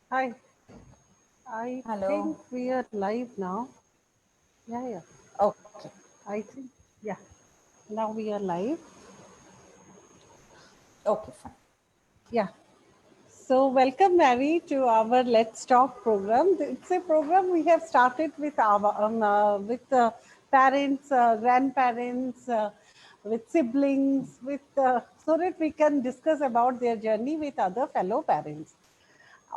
Hi, I think Hello. we are live now. Yeah. Okay. I think, yeah, now we are live. Okay, fine. Yeah. So, welcome, Mary, to our Let's Talk program. It's a program we have started with our parents, grandparents, with siblings, so that we can discuss about their journey with other fellow parents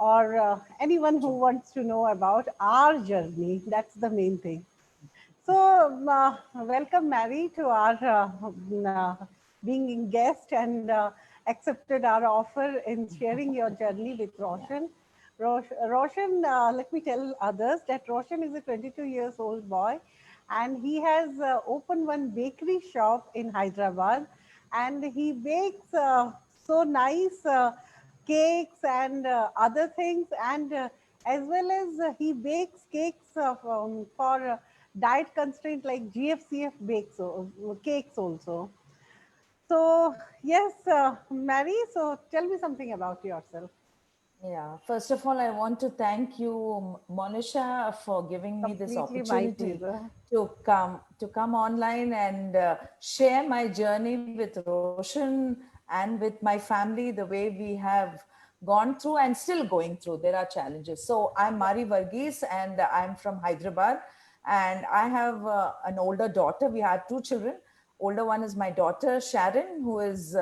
or anyone who True. wants to know about our journey. That's the main thing. So, welcome, Mary, to our being guest and accepted our offer in sharing your journey with Yeah. Roshan. Roshan, let me tell others that Roshan is a 22 years old boy, and he has opened one bakery shop in Hyderabad, and he bakes so nice cakes and other things, and as well as he bakes cakes for diet constraint like GFCF cakes also. So yes, Mary. So tell me something about yourself. Yeah. First of all, I want to thank you, Monisha, for giving me this Completely my opportunity pleasure. to come online and share my journey with Roshan and with my family, the way we have gone through and still going through. There are challenges. So I'm Yeah. Mari Varghese and I'm from Hyderabad, and I have an older daughter. We had two children. Older one is my daughter Sharon, who is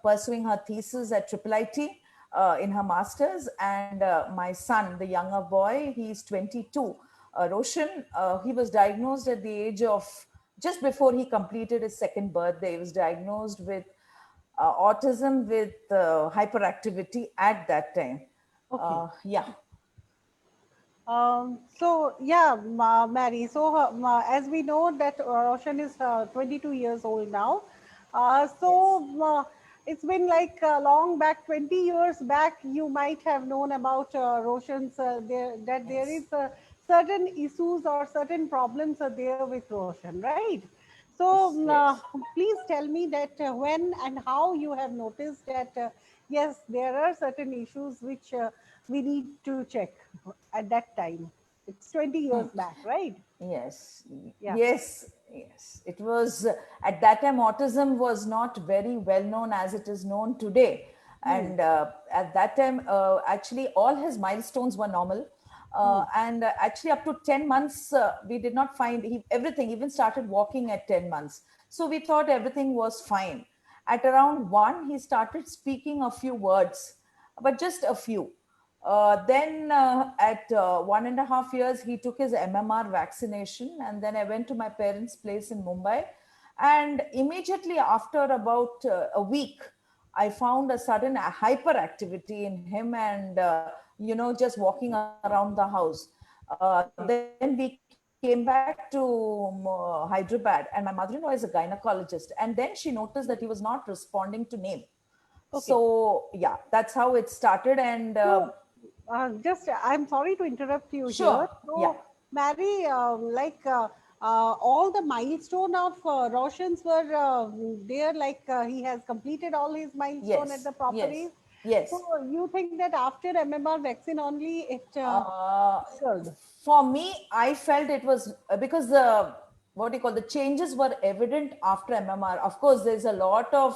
pursuing her thesis at Triple IT in her masters, and my son, the younger boy, he's 22. Roshan, he was diagnosed at the age of just before he completed his second birthday. He was diagnosed with autism with hyperactivity at that time. Okay. Yeah. So yeah, Mary. So as we know that Roshan is 22 years old now. So Yes. it's been like long back, 20 years back. You might have known about Roshan's that there Yes. is certain issues or certain problems are there with Roshan, right? So Yes. Yes. please tell me that when and how you have noticed that yes, there are certain issues which we need to check at that time. It's 20 years back, right? Yes, Yeah. yes. It was at that time, autism was not very well known as it is known today. Hmm. And at that time, actually, all his milestones were normal. Hmm. And actually, up to 10 months, we did not find everything, even started walking at 10 months. So we thought everything was fine. At around one, he started speaking a few words, but just a few. Then at 1.5 years, he took his MMR vaccination, and then I went to my parents' place in Mumbai. And immediately after about a week, I found a sudden hyperactivity in him, and just walking around the house. Then we came back to Hyderabad, and my mother-in-law is a gynecologist, and then she noticed that he was not responding to name. Okay. So yeah, that's how it started. And So, just I'm sorry to interrupt you sure, here. yeah. So, Mary, all the milestone of Roshan's were there, like he has completed all his milestone at Yes, the proper yes, age. So, yes. you think that after MMR vaccine only it Uh, occurred? for me, I felt it was because the what do you call the changes were evident after MMR. Of course, there's a lot of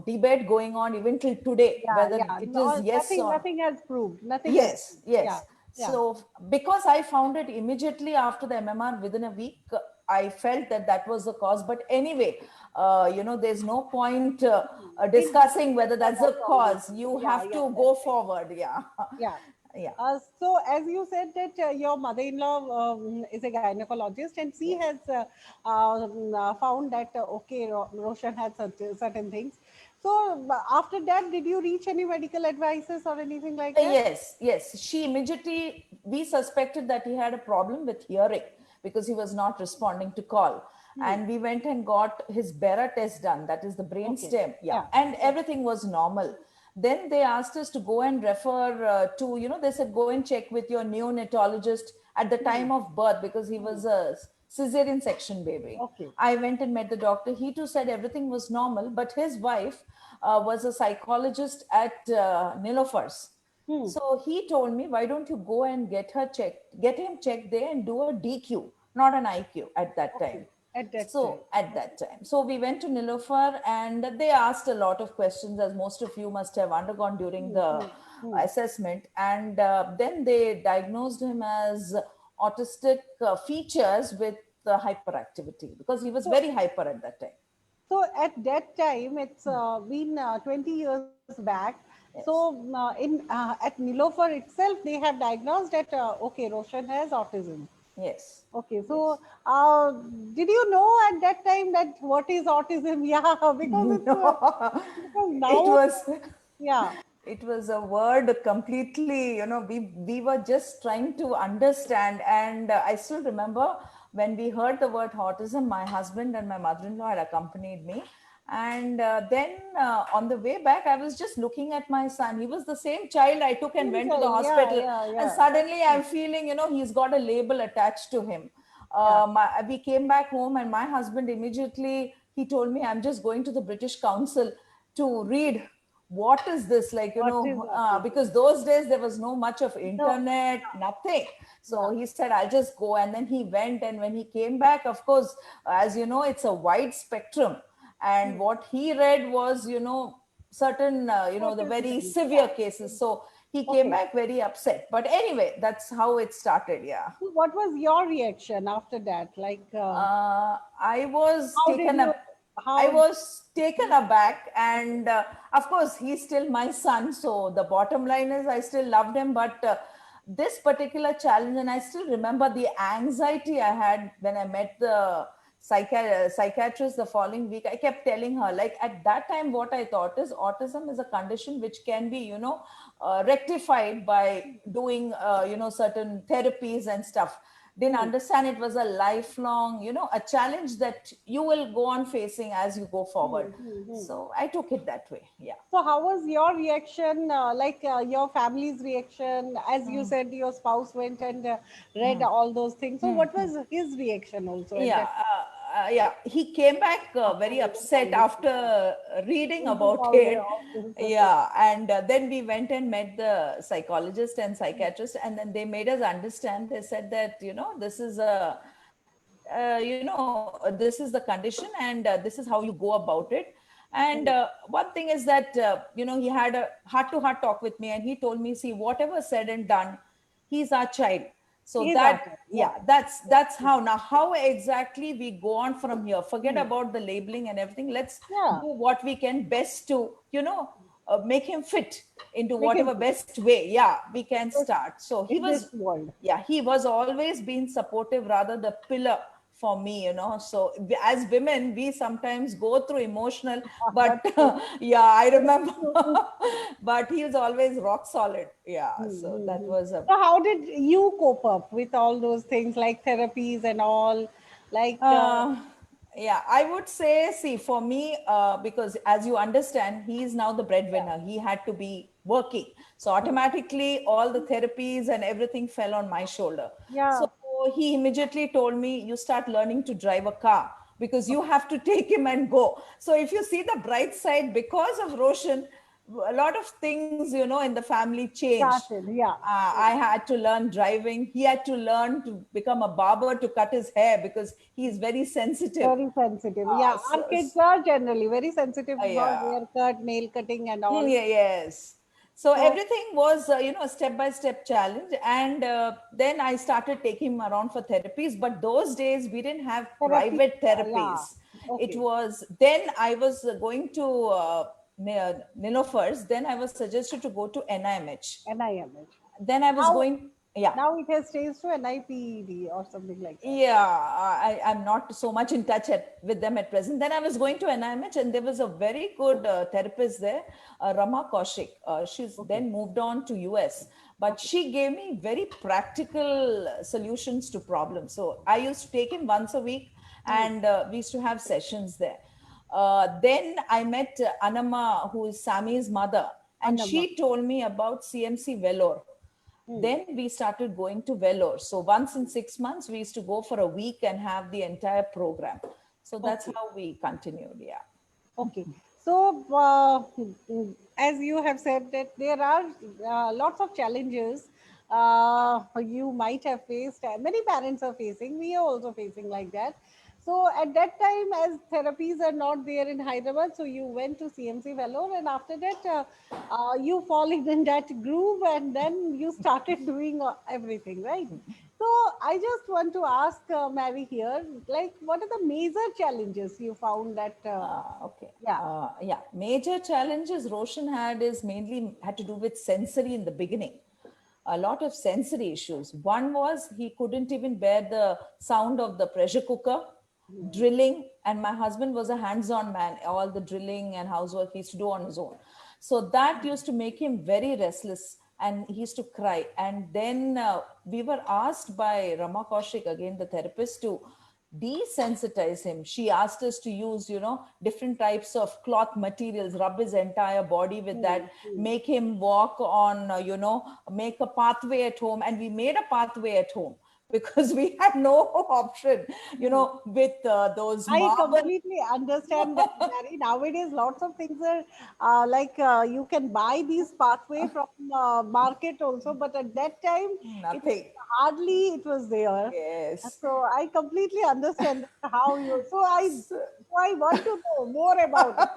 debate going on even till today Yeah, whether yeah. it is No, yes or nothing has proved. Nothing has yes, proved. Yeah, yes. yeah. So because I found it immediately after the MMR within a week, I felt that that was the cause. But anyway, there's no point In discussing whether yeah, that's the that's always. cause. You Yeah, have yeah, to that's go right. forward. Yeah, Yeah. yeah, So, as you said that your mother-in-law is a gynecologist, and she yes. has found that okay, Roshan had certain things. So, after that, did you reach any medical advices or anything like that? Yes, yes. She immediately, we suspected that he had a problem with hearing because he was not responding to call. Hmm. And we went and got his Bera test done, that is the brain Okay. stem. Yeah. Yeah. And Yeah. everything was normal. Then they asked us to go and refer they said, go and check with your neonatologist at the Hmm. time of birth because he Hmm. was a cesarean section baby. Okay. I went and met the doctor. He too said everything was normal, but his wife was a psychologist at Nilofars. Hmm. So he told me, why don't you go and get him checked there and do a DQ, not an IQ at that time. Okay. At that time. So at that time, so we went to Nilofer and they asked a lot of questions, as most of you must have undergone during Hmm. the Hmm. Hmm. assessment. And then they diagnosed him as autistic features with hyperactivity, because he was So, very hyper at that time. so at that time, it's been 20 years back. So Yes. at Nilofer itself, they have diagnosed that okay, Roshan has autism. Yes. Okay, so Yes. did you know at that time that what is autism? Yeah, because it's No, because it now, was yeah, it was a word completely, we were just trying to understand. And I still remember when we heard the word autism, my husband and my mother-in-law had accompanied me. And then on the way back, I was just looking at my son. He was the same child I took and same went to the child, yeah, hospital. yeah, And yeah, that's suddenly true. I'm feeling, he's got a label attached to him. Yeah, We came back home, and my husband immediately, he told me, I'm just going to the British Council to read what is this, like, what is autism? because those days there was no much of No, internet, nothing. yeah, So he said, I'll just go. And then he went, and when he came back, of course, as you know, it's a wide spectrum. And hmm, what he read was, certain, the certain very things, severe yeah. cases. So he came Okay, back very upset. But anyway, that's how it started. Yeah. so what was your reaction after that? Like, I was how did taken you, up. I how, was taken aback, and of course, he's still my son. So the bottom line is, I still loved him. But this particular challenge, and I still remember the anxiety I had when I met the psychiatrist the following week. I kept telling her, like, at that time, what I thought is autism is a condition which can be, rectified by doing, certain therapies and stuff. Didn't hmm, understand it was a lifelong, a challenge that you will go on facing as you go hmm, forward. hmm, hmm. So I took it that way. Yeah. So how was your reaction, like your family's reaction? As you Mm, said, your spouse went and read mm, all those things. So mm, what mm. was his reaction also at Yeah, that yeah. He came back after very reading all upset this? after reading Reading about all the it. of this, okay. Yeah, and then we went and met the psychologist and psychiatrist, and then they made us understand. They said that, this is this is the condition, and this is how you go about it. And Hmm. one thing is that, he had a heart-to-heart talk with me, and he told me, see, whatever said and done, he's our child. So He's that, after, yeah. yeah, that's Hmm. how. Now, how exactly we go on from here? Forget Hmm. about the labeling and everything. Let's Yeah, do what we can best to, make him fit into make him whatever best way, yeah, we can this start. So he in this was, world. yeah, he was always been supportive, rather the pillar for me. So as women, we sometimes go through emotional, but That's true. yeah, I That's remember. true. But he was always rock solid. Yeah, Hmm, so hmm, that hmm. was a, So how did you cope up with all those things like therapies and all? Like, uh, yeah, I would say, see, for me, because as you understand, he is now the yeah, breadwinner. He had to be working. So automatically, all the therapies and everything fell on my shoulder. yeah. So he immediately told me, you start learning to drive a car, because you have to take him and go. So if you see the bright side, because of Roshan, a lot of things, in the family changed. Started, yeah. I had to learn driving. He had to learn to become a barber to cut his hair, because he is very sensitive. Very sensitive. Yeah, our So, kids are generally very sensitive about yeah. haircut, nail cutting, and all. Yeah, yes. So So everything was, a step-by-step challenge. And then I started taking him around for therapies. But those days we didn't have therapy, private yeah. therapies. It Okay. was, then I was going to Nilofar's. Then I was suggested to go to NIMH. NIMH. Then I was Now, going, yeah. now it has changed to NIPED or something like that. Yeah, I'm not so much in touch with them at present. Then I was going to NIMH, and there was a very good therapist there, Rama Kaushik. She's Okay. then moved on to US, but Okay. she gave me very practical solutions to problems. So I used to take him once a week, Hmm. and we used to have sessions there. Then I met Anama, who is Sammy's mother, and Annamma. she told me about CMC Vellore. Hmm. Then we started going to Vellore. So once in 6 months, we used to go for a week and have the entire program. So that's Okay. how we continued. Yeah. Okay. So, as you have said that there are lots of challenges you might have faced, many parents are facing, we are also facing like that. So at that time, as therapies are not there in Hyderabad, so you went to CMC Vellore, and after that, you fall in that groove, and then you started doing everything, right? So I just want to ask Mary here, like, what are the major challenges you found that? Okay. Yeah. Yeah. Major challenges Roshan had is mainly had to do with sensory in the beginning. A lot of sensory issues. One was he couldn't even bear the sound of the pressure cooker, drilling, and my husband was a hands-on man. All the drilling and housework he used to do on his own. So that used to make him very restless and he used to cry. And then we were asked by Rama Kaushik, again the therapist, to desensitize him. She asked us to use, different types of cloth materials, rub his entire body with that, make him walk on, make a pathway at home. And we made a pathway at home because we had no option, with those I marble. completely understand that, Mary. Nowadays, lots of things are like you can buy these pathway from market also, but at that time, it was Nothing. hardly it was there. Yes. So I completely understand how you. So I want to know more about it.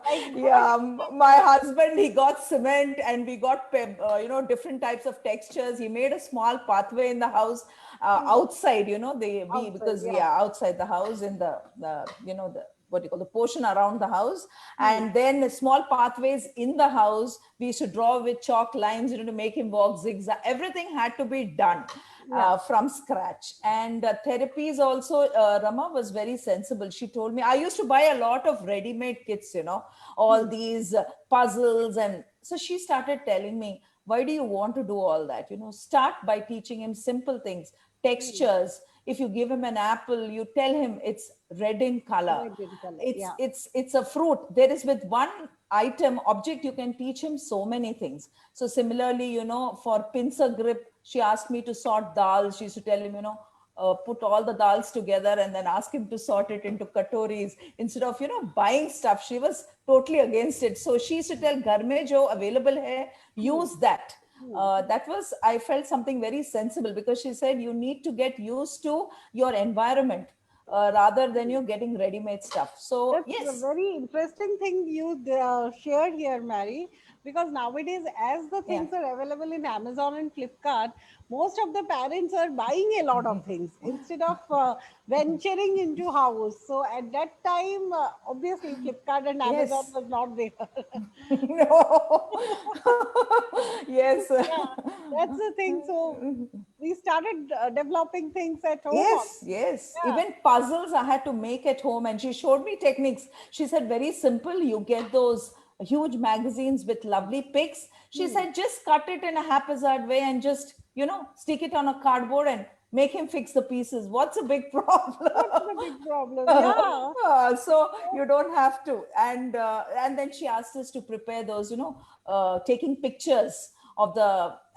Like what? Yeah, my husband, he got cement and we got different types of textures. He made a small pathway in the house, outside, Outside, because yeah. yeah, outside the house, in the the what do you call, the portion around the house. Hmm. And then the small pathways in the house we used to draw with chalk lines, to make him walk zigzag. Everything had to be done Yeah. from scratch. And therapies also, Rama was very sensible. She told me, I used to buy a lot of ready-made kits, all Hmm. these puzzles. And so she started telling me, why do you want to do all that? Start by teaching him simple things, Hmm. textures. If you give him an apple, you tell him it's red in color. Red in color. it's Yeah. it's it's a fruit. There is, with one item object, you can teach him so many things. So similarly, for pincer grip, she asked me to sort dals. She used to tell him, put all the dals together and then ask him to sort it into katoris instead of, buying stuff. She was totally against it. So she used to tell, घर में जो available hai, Hmm. use that. Hmm. That was, I felt something very sensible, because she said you need to get used to your environment, rather than you getting ready-made stuff. So That's a yes. very interesting thing you shared here, Mary, because nowadays, as the Yeah. things are available in Amazon and Flipkart, most of the parents are buying a lot of things instead of venturing into house. So at that time, obviously, Flipkart and Amazon Yes. was not there. No. Yes. Yeah, that's the thing. So we started developing things at home Yes, only. yes. Yeah. Even puzzles I had to make at home, and she showed me techniques. She said, very simple. You get those huge magazines with lovely pics. She Hmm. said, just cut it in a haphazard way and just, stick it on a cardboard and make him fix the pieces. What's a big problem? What's the big problem? Yeah. So you don't have to. And then she asked us to prepare those, taking pictures of the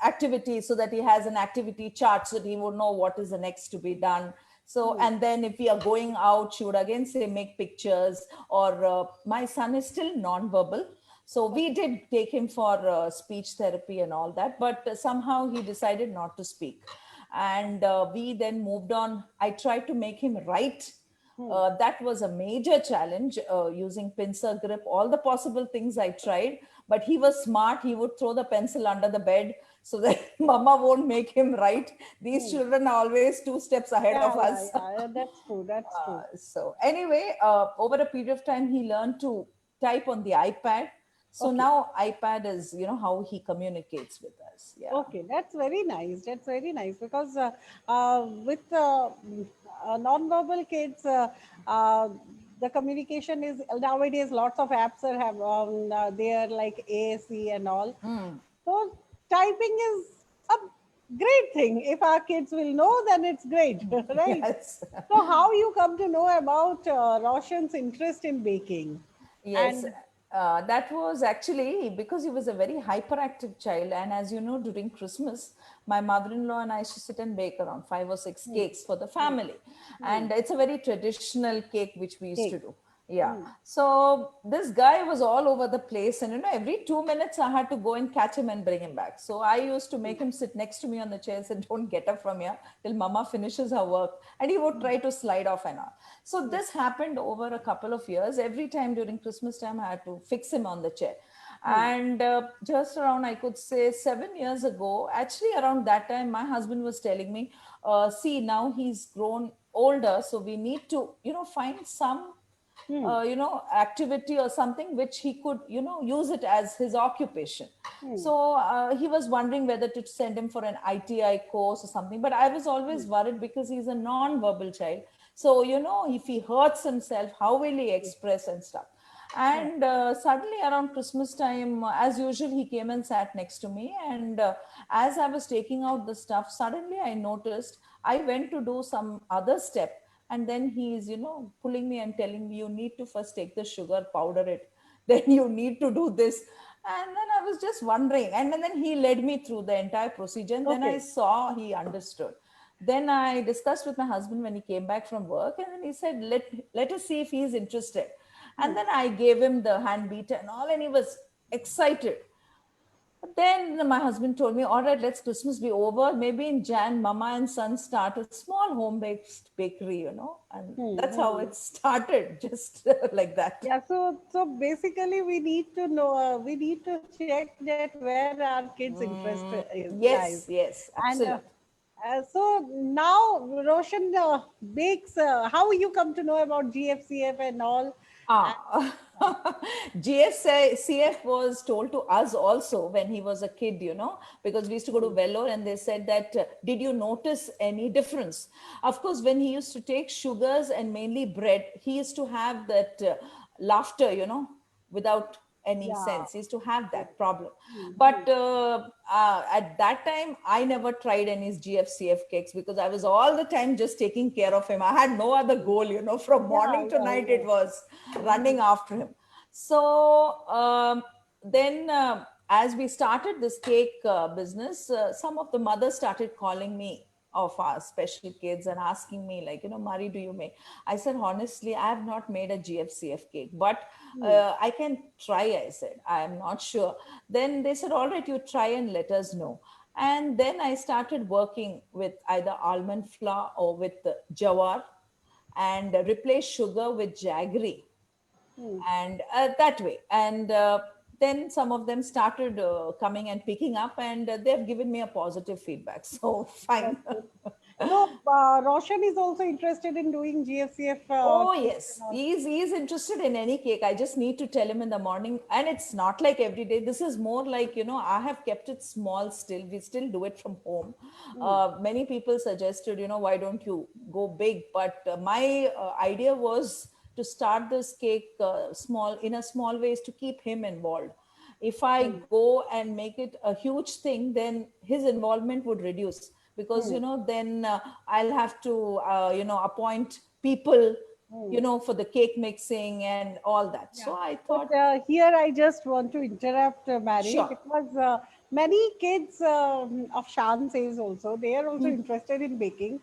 activity, so that he has an activity chart, so that he would know what is the next to be done. So, Hmm. and then if we are going out, she would again say, make pictures. Or my son is still non-verbal, so we did take him for speech therapy and all that, but somehow he decided not to speak. And we then moved on. I tried to make him write. Hmm. That was a major challenge, using pincer grip, all the possible things I tried. But he was smart. He would throw the pencil under the bed so that mama won't make him write. These Hmm. children are always two steps ahead Yeah, of yeah, us. yeah. That's true. That's true. So anyway, over a period of time, he learned to type on the iPad. So Okay. now iPad is, how he communicates with us. Yeah. Okay. That's very nice. That's very nice because with non-verbal kids, the communication is nowadays lots of apps are have they are like ASE and all. Mm. So typing is a great thing. If our kids will know, then it's great, right? Yes. So how you come to know about Roshan's interest in baking? Yes, And that was actually because he was a very hyperactive child. And as you know, during Christmas, my mother in law and I used to sit and bake around 5 or 6 hmm, cakes for the hmm, family. hmm, And it's a very traditional cake which we used to cake. do. Yeah. So this guy was all over the place, and every 2 minutes I had to go and catch him and bring him back. So I used to make him sit next to me on the chair and say, "Don't get up from here till Mama finishes her work." And he would try to slide off and all. So this happened over a couple of years. Every time during Christmas time, I had to fix him on the chair. And just around, I could say 7 years ago, actually around that time, my husband was telling me, "See, now he's grown older, so we need to, find some." Activity or something which he could, use it as his occupation. So he was wondering whether to send him for an ITI course or something. But I was always worried because he's a non-verbal child. So, if he hurts himself, how will he express and stuff? And suddenly around Christmas time, as usual, he came and sat next to me. And as I was taking out the stuff, suddenly I noticed I went to do some other step. And then he's, pulling me and telling me, you need to first take the sugar, powder it. Then you need to do this. And then I was just wondering. And then he led me through the entire procedure. And then I Okay. saw he understood. Then I discussed with my husband when he came back from work. And then he said, let us see if he's interested. And then I gave him the hand beater and all, and he was excited. But then my husband told me, all right, let's Christmas be over. Maybe in Jan, Mama and son start a small home-based bakery, and that's how it started, just like that. Yeah, so basically we need to know, we need to check that where our kids' interest lies. Yes, yes, And absolutely. so now Roshan bakes, how you come to know about GFCF and all? Ah, GFCF was told to us also when he was a kid, because we used to go to Vellore and they said that, did you notice any difference? Of course, when he used to take sugars and mainly bread, he used to have that laughter, without any Yeah. sense. He used to have Yeah. that problem. But at that time, I never tried any GFCF cakes because I was all the time just taking care of him. I had no other goal, from Yeah, morning to yeah, night, yeah. it was running after him. So then, as we started this cake business, some of the mothers started calling me of our special kids and asking me, like, Mari, do you make? I said, honestly, I have not made a GFCF cake, but I can try. I said, I am not sure. Then they said, all right, you try and let us know. And then I started working with either almond flour or with jawar, and replace sugar with jaggery, and that way. And then some of them started coming and picking up, and they've given me a positive feedback. So fine. That's good. So Roshan is also interested in doing GFCF Oh cakes and yes, all. he's interested in any cake. I just need to tell him in the morning, and it's not like every day. This is more like, I have kept it small still. We still do it from home. Many people suggested, why don't you go big? But my idea was to start this cake small, in a small ways, to keep him involved. If I go and make it a huge thing, then his involvement would reduce, because then I'll have to appoint people, for the cake mixing and all that. So Yeah, I but thought, here I just want to interrupt Mary, sure. because many kids of Shan says also they are also interested in baking.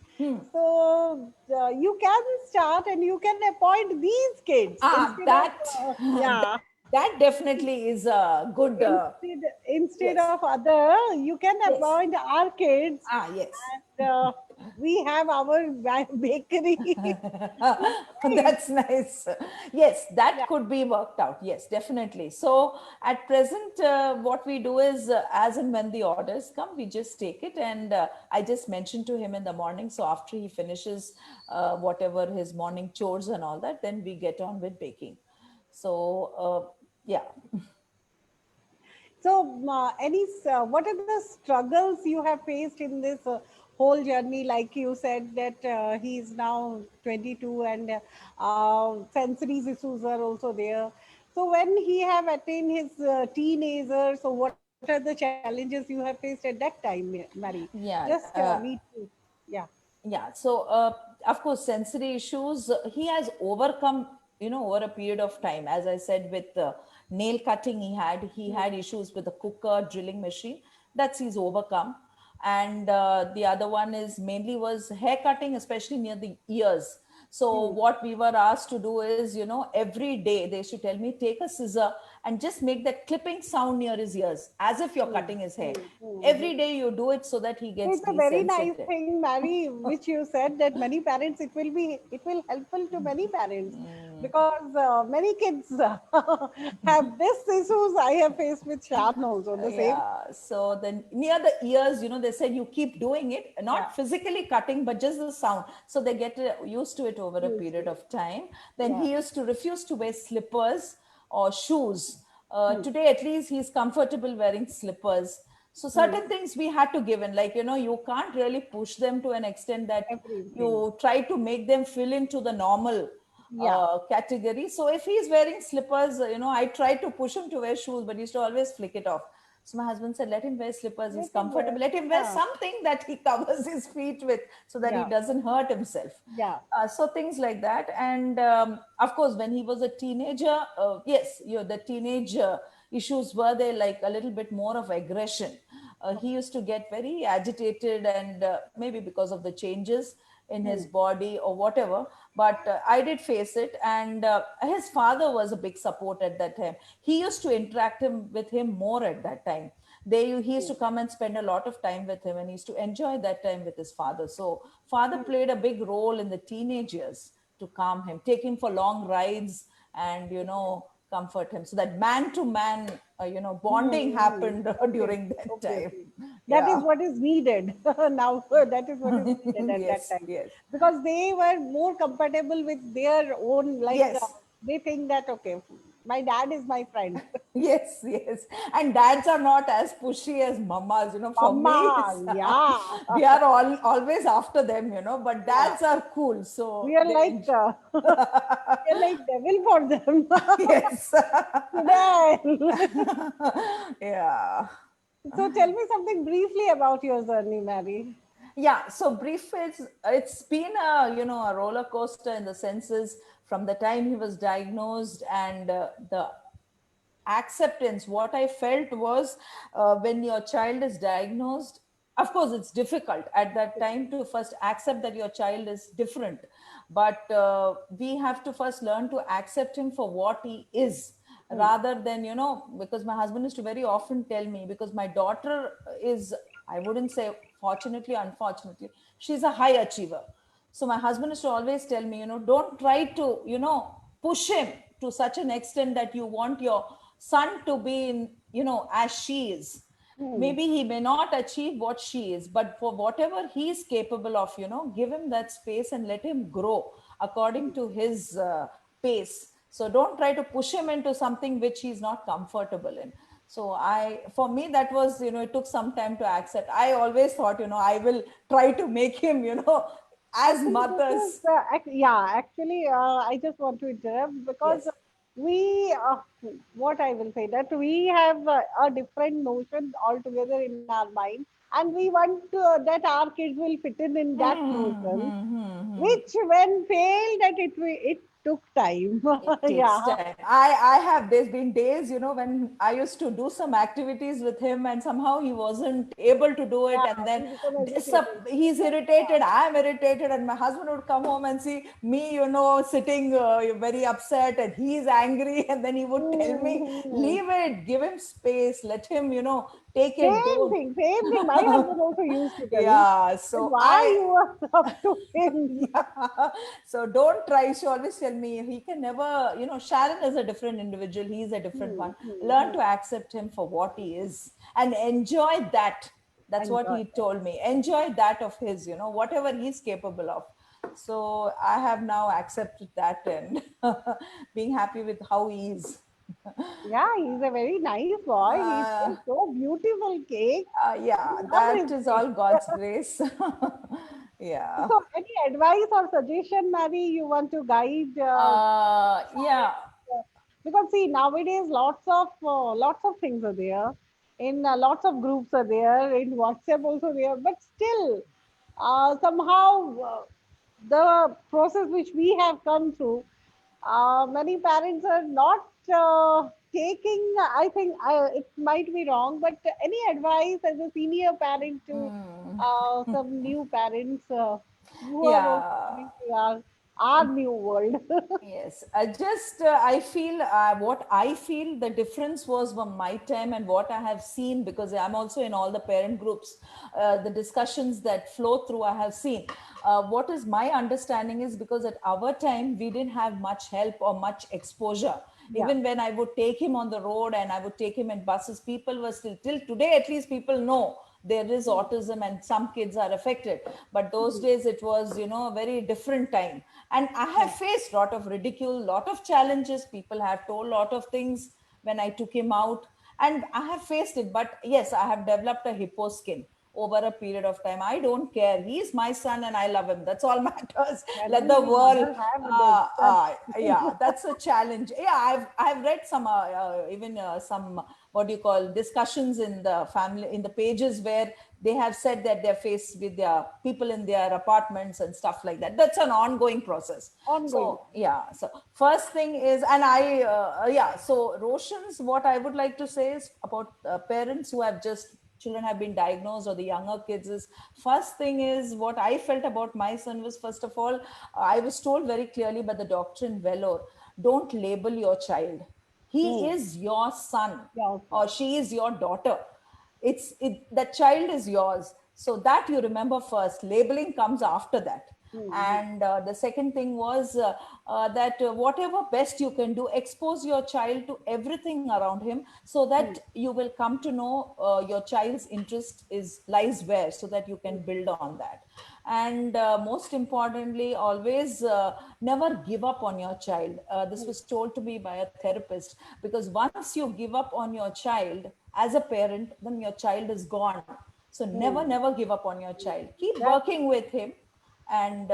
So you can start and you can appoint these kids Ah, instead of that yeah, that definitely is a good instead yes, of other, you can yes. appoint our kids, Ah, yes. and we have our bakery. Right? That's nice. Yes, that Yeah. could be worked out. Yes, definitely. So at present, what we do is, as and when the orders come, we just take it, and I just mention to him in the morning. So after he finishes whatever his morning chores and all that, then we get on with baking. So yeah. So, what are the struggles you have faced in this whole journey? Like you said that he is now 22 and sensory issues are also there. So, when he have attained his teenager, so what are the challenges you have faced at that time, Mary? Just Yeah. need to, yeah. Yeah, so of course sensory issues he has overcome, over a period of time. As I said, with nail cutting, he had issues with the cooker, drilling machine. That's he's overcome. And the other one is mainly was hair cutting, especially near the ears. So what we were asked to do is, every day they should tell me, take a scissor and just make that clipping sound near his ears, as if you're cutting his hair. Every day you do it so that he gets It's a very nice desensitive. thing, Mary, which you said that many parents, it will helpful to many parents because many kids have this issues I have faced with Shan also, the same. Yeah. So then near the ears, they said you keep doing it, not Yeah. physically cutting, but just the sound. So they get used to it over a Used period to. of time. Then Yeah. he used to refuse to wear slippers or shoes. Hmm. Today, at least, he's comfortable wearing slippers. So Hmm. certain things we had to give in, like, you can't really push them to an extent that Everything. you try to make them fill into the normal Yeah. category. So if he's wearing slippers, I try to push him to wear shoes, but he used to always flick it off. So my husband said, let him wear slippers. He's Let him wear. comfortable. Let him wear Yeah. something that he covers his feet with so that he Yeah. doesn't hurt himself. Yeah. So things like that. And of course, when he was a teenager, yes, the teenage issues were there, like a little bit more of aggression. He used to get very agitated, and maybe because of the changes in his Hmm. body or whatever. But I did face it, and his father was a big support at that time. He used to interact with him more at that time. He used to come and spend a lot of time with him, and he used to enjoy that time with his father. So father played a big role in the teenage years to calm him, take him for long rides, and comfort him. So that man to man, bonding Hmm. happened Okay. during that Okay. time. Okay. That is Yeah. what is needed now. That is what is needed at that Yes, time yes, because they were more compatible with their own. Like yes. they think that okay, my dad is my friend. Yes, yes. And dads are not as pushy as mamas, for me, Mama, yeah, we are always after them, but yeah. dads are cool. We So are they like we are like devil for them. yes. Today. Yeah. So tell me something briefly about your journey, Mary. Yeah, so brief, it's been a roller coaster in the senses from the time he was diagnosed, and the acceptance. What I felt was, when your child is diagnosed, of course it's difficult at that time to first accept that your child is different, but we have to first learn to accept him for what he is, Hmm. rather than, because my husband used to very often tell me, because my daughter is, I wouldn't say fortunately, unfortunately, she's a high achiever. So my husband used to always tell me, don't try to, push him to such an extent that you want your son to be in, as she is. Hmm. Maybe he may not achieve what she is, but for whatever he is capable of, give him that space and let him grow according to his pace. So don't try to push him into something which he's not comfortable in. So for me, that was, it took some time to accept. I always thought, I will try to make him, as Actually, this is mothers. yeah. Actually, I just want to interrupt because Yes. what I will say that we have a different notion altogether in our mind, and we want that our kids will fit in that Hmm, notion, hmm, hmm, hmm. which when failed, that it took time. It takes Yeah. time. I have, there's been days, when I used to do some activities with him and somehow he wasn't able to do it. Yeah, And then we become agitated. he's irritated, I'm irritated, and my husband would come home and see me, sitting very upset, and he's angry. And then he would tell me, Hmm. leave it, give him space, let him, take it, Same don't. thing, same thing. My husband also used to tell Yeah. that So why you are up to him. yeah. So don't try. She always tell me he can never, Sharon is a different individual. He's a different Hmm, one. hmm, Learn hmm. to accept him for what he is and enjoy that. That's what Enjoy he that. told me. Enjoy that of his, whatever he's capable of. So I have now accepted that and being happy with how he is. Yeah, he's a very nice boy. He Uh, makes so beautiful cake. yeah, We love that his is cake. all God's grace. Yeah. So, any advice or suggestion, Mary, you want to guide? Yeah. Because see, nowadays lots of things are there. In lots of groups are there. In WhatsApp also there. But still, somehow the process which we have come through, many parents are not taking. I think it might be wrong, but any advice as a senior parent to Mm. some new parents who are also Yeah. coming to our. our new world. Yes, I feel what I feel the difference was from my time and what I have seen, because I'm also in all the parent groups, the discussions that flow through, I have seen. What is my understanding is because at our time we didn't have much help or much exposure. Yeah. Even when I would take him on the road and I would take him in buses, people were still, till today at least, people know there is autism and some kids are affected. But those days it was, a very different time. And I have faced a lot of ridicule, lot of challenges. People have told a lot of things when I took him out, and I have faced it. But yes, I have developed a hippo skin over a period of time. I don't care. He's my son and I love him. That's all matters. Let the Every world. mother have this. Yeah, that's a challenge. Yeah, I've read some even some, what do you call, discussions in the family, in the pages where they have said that they're faced with their people in their apartments and stuff like that. That's an ongoing process. Ongoing. So yeah, so first thing is, and yeah, so Roshan's, what I would like to say is about parents who have just, children have been diagnosed, or the younger kids, is first thing is, what I felt about my son was, first of all, I was told very clearly by the doctor in Vellore, don't label your child. He is your son, Yeah. or she is your daughter. That child is yours. So that you remember first. Labeling comes after that. And the second thing was that whatever best you can do, expose your child to everything around him, so that you will come to know your child's interest is lies where, so that you can build on that. And most importantly, always never give up on your child. This was told to me by a therapist, because once you give up on your child as a parent, then your child is gone. So never give up on your child. Keep That, working with him, and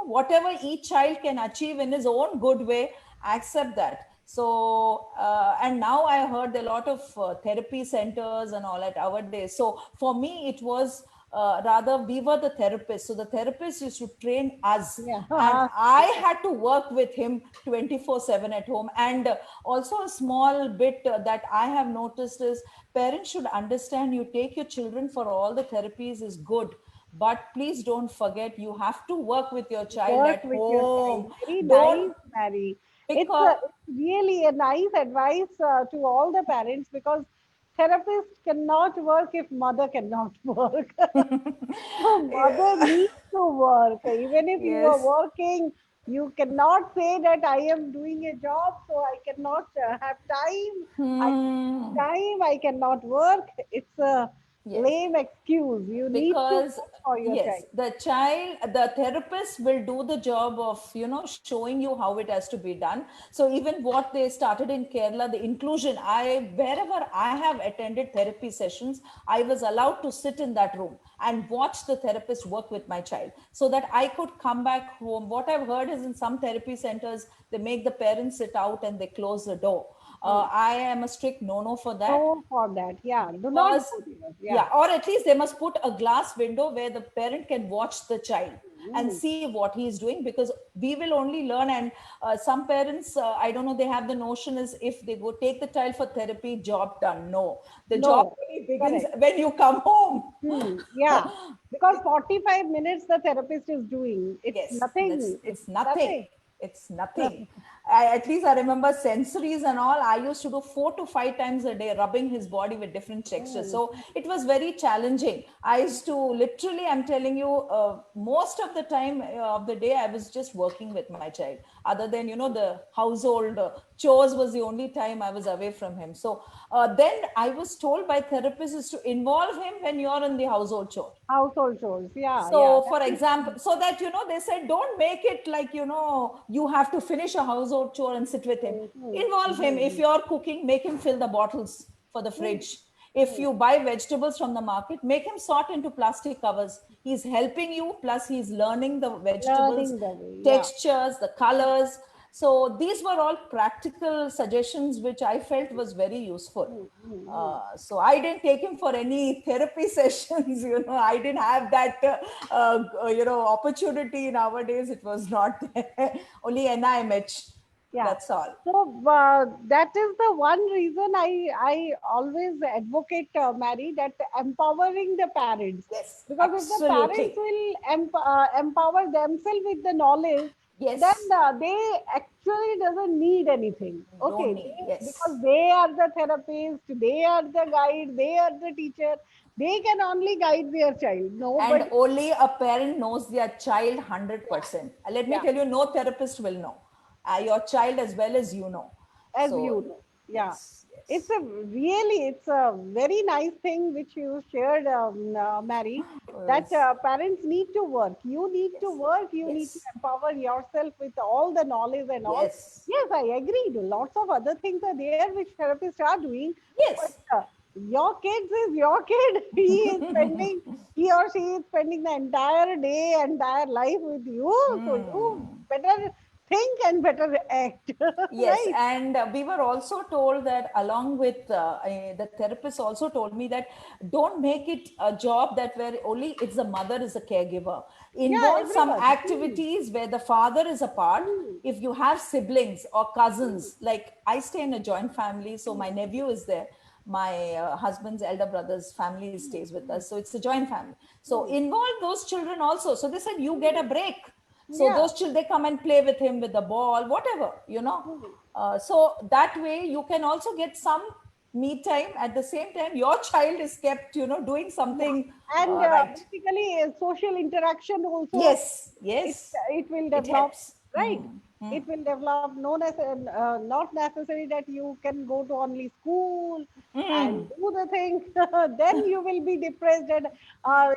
whatever each child can achieve in his own good way, accept that. So and now I heard a lot of therapy centers and all at our days. So for me it was rather, we were the therapists, so the therapist used to train us, and yeah. I had to work with him 24/7 at home. And also a small bit that I have noticed is, parents should understand, you take your children for all the therapies is good, but please don't forget, you have to work with your child Work at with your child. home. Very Don't, nice, Mary. because It's really a nice advice to all the parents, because therapist cannot work if mother cannot work. So mother needs to work. Even if you are yes. working, you cannot say that I am doing a job, so I cannot have time. I Hmm. time I cannot work. It's a Yes, lame excuse. You need to because work for your yes, child. the therapist will do the job of showing you how it has to be done. So even what they started in Kerala, the inclusion, I wherever I have attended therapy sessions, I was allowed to sit in that room and watch the therapist work with my child, so that I could come back home. What I've heard is, in some therapy centers, they make the parents sit out and they close the door. I am a strict no for that. No for that. Yeah. Do not Because go there. Yeah. yeah, or at least they must put a glass window where the parent can watch the child and Mm. see what he is doing, because we will only learn. And some parents, I don't know, they have the notion is, if they go take the child for therapy, job done. No, the job No. only begins Correct. when you come home. Yeah. Because 45 minutes the therapist is doing. It's Yes, that's, nothing. It's it's nothing. nothing. It's nothing. At least I remember sensories and all. I used to do 4 to 5 times a day, rubbing his body with different textures. Mm. So it was very challenging. I used to literally, I'm telling you, most of the time of the day, I was just working with my child. Other than, the household chores was the only time I was away from him. So then I was told by therapists is to involve him when you're in the household chore. Household chores. Yeah. Yeah. So, That for is. example, so that, they said, don't make it like, you have to finish a household chore and sit with him. Mhm. Involve him. If Mhm. you're cooking, make him fill the bottles for the Mhm. fridge. If you buy vegetables from the market, make him sort into plastic covers. He's helping you, plus he's learning the vegetables, Learning the way. Yeah. textures, the colors. So these were all practical suggestions which I felt was very useful. Mhm. So I didn't take him for any therapy sessions. I didn't have that opportunity. Nowadays it was not there. Only NIMH. Yeah. That's all. So that is the one reason I always advocate, Mary, that empowering the parents, Yes, because if the parents absolutely. will empower themselves with the knowledge, Yes. then they actually doesn't need anything. Okay, Don't need. Yes. because they are the therapist, they are the guide, they are the teacher. They can only guide their child. And Nobody. only a parent knows their child 100%. Let me Yeah, tell you, no therapist will know your child as well as you know. as So, you know. Yeah. yes, It's yes, a really, it's a very nice thing which you shared, Mary, that yes, parents need to work. You need to yes, work. You need to yes, empower yourself with all the knowledge and all. yes, Yes, I agree. Lots of other things are there which therapists are doing, but yes. your kids is your kid. He or she is spending the entire day, entire life with you. So you Hmm. better think and better act, Yes, right? and we were also told that along with the therapist also told me that don't make it a job that where only it's the mother is a caregiver. Yeah, Involve some everyone. activities where the father is a part. Mm, If you have siblings or mm, cousins, like I stay in a joint family, so mm, my nephew is there. My husband's elder brother's family mm, stays with us, so it's a joint family. So mm, involve those children also. So they said you get a break, so yeah. those children they come and play with him with the ball, whatever, Mm. so that way you can also get some me time. At the same time your child is kept, doing Yeah. something And right. basically, social interaction also, Yes, yes, it will it develop, helps. right? Hmm. It will develop. Not necessary that you can go to only school and Hmm. do the thing. Then you will be depressed, and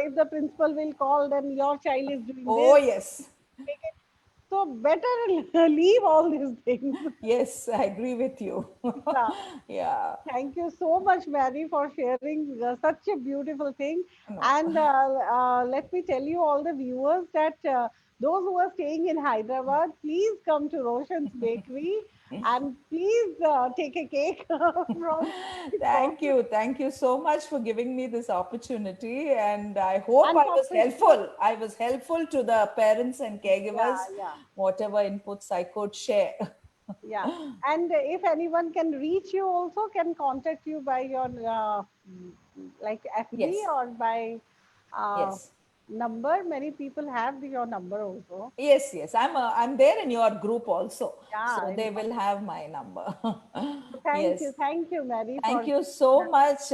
if the principal will call, then your child is doing Oh this. yes. Make it. So better leave all these things. Yes, I agree with you. Yeah. Yeah. Thank you so much, Mary, for sharing such a beautiful thing. No. And let me tell you, all the viewers, that those who are staying in Hyderabad, please come to Roshan's Bakery and please take a cake from Roshan. Thank you so much for giving me this opportunity, and I hope And I for was Principal, helpful. I was helpful to the parents and yeah, caregivers, yeah, whatever inputs I could share. yeah. And if anyone can reach you, also can contact you by your like FB Yes, or by uh, yes, number. Many people have your number also. yes. I'm there in your group also, Yeah, so they will have my number. Yes. thank you, Mary, Thank for you so much.